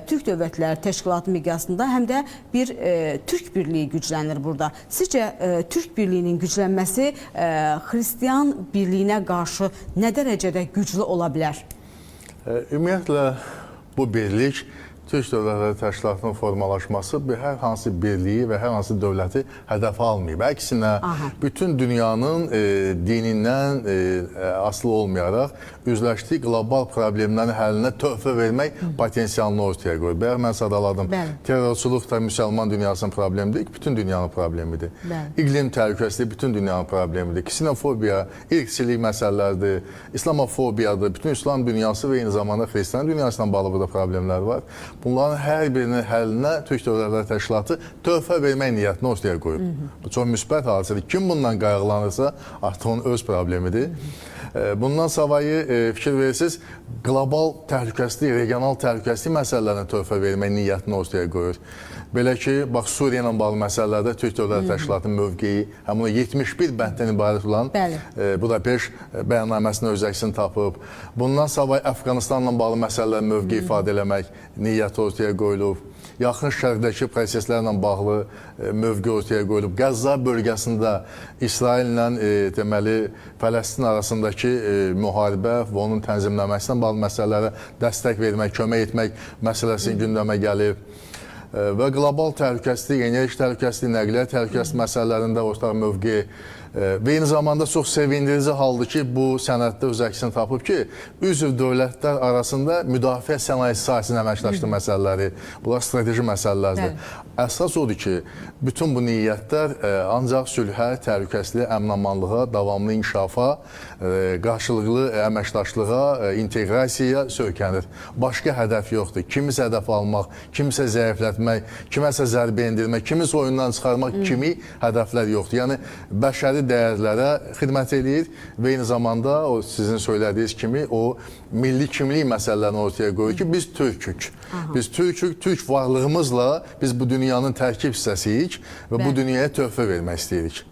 Türk Dövlətləri Təşkilatı miqyasında həm də bir Türk birliyi güclənir burada. Sizcə Türk birliyinin güclənməsi Xristian birliyinə qarşı nə dərəcədə güclü ola bilər? Ümumiyyətlə bu birlik Türk Dövlətləri Təşkilatının formalaşması hər hansı birliyi və hər hansı dövləti hədəfə almayıb. Əksinə, bütün dünyanın dinindən asılı olmayaraq üzləşdiyi qlobal problemlərin həllinə töhfə vermək potensialını ortaya qoyur. Bəyək mən sadaladım. Terrorçuluq da müsəlman dünyasının problemidir, bütün dünyanın problemidir. İqlim təhlükəsizliyi bütün dünyanın problemidir. Ksenofobiya, irqçilik məsələlərdir, islamofobiyadır. Bütün İslam dünyası və eyni zamanda Xristian dünyasından bağlı burada problemlər var. Bunların hər birinin həllinə Türk Dövlətləri Təşkilatı töhfə vermək niyyətini ortaya qoyub. Bu çox müsbət hadisədir. Kim bundan qayğılanırsa, artıq onun öz problemidir. Bundan savayı fikir verirsiniz, qlobal təhlükəsizlik, regional təhlükəsizlik məsələlərinə töhfə vermək niyyətini ortaya qoyur. Belə ki, bax, Suriya ilə bağlı məsələlərdə Türk Dövlətləri Təşkilatının mövqeyi, həmin o 71 bənddən ibarət olan Budapeşt bəyannaməsində öz əksini tapıb. Bundan savayı Əfqanistanla bağlı məsələlərin mövqeyi ifadə eləmək niyyəti ortaya qoyulub. Yaxın şərqdəki proseslərlə bağlı mövqe ortaya qoyulub. Qəzza bölgəsində İsraillə deməli Fələstin arasındakı müharibə və onun tənzimləməsindən bağlı məsələlərə dəstək vermək, kömək etmək məsələsi gündəmə gəlib. Və qlobal təhlükəsizlik, enerji təhlükəsizlik, nəqliyyat təhlükəsizlik məsələlərində ortaq mövqe və eyni zamanda çox sevindirici haldır ki, bu sənəddə öz əksini tapıb ki, üzv dövlətlər arasında müdafiə sənayesi sahəsində əməkdaşlıq məsələləri, bunlar strateji məsələlərdir. Əsas odur ki, bütün bu niyyətlər ancaq sülhə, təhlükəsizliyə, əmin-amanlığa, davamlı inkişafa, qarşılıqlı əməkdaşlığa, inteqrasiyaya söykənir. Başqa hədəf yoxdur. Kimisə hədəf almaq, kimisə zəiflətmək, kiməsə zərbə endirmək, kimisə oyundan çıxarmaq kimi hədəflər yoxdur. Yəni, bəşəri dəyərlərə xidmət edir və eyni zamanda o sizin söylədiyiniz kimi o milli kimlik məsələlərini ortaya qoyur ki, biz Türkük. Biz Türkük, Türk varlığımızla biz bu dünyanın tərkib hissəsiyik və bu dünyaya töhfə vermək istəyirik.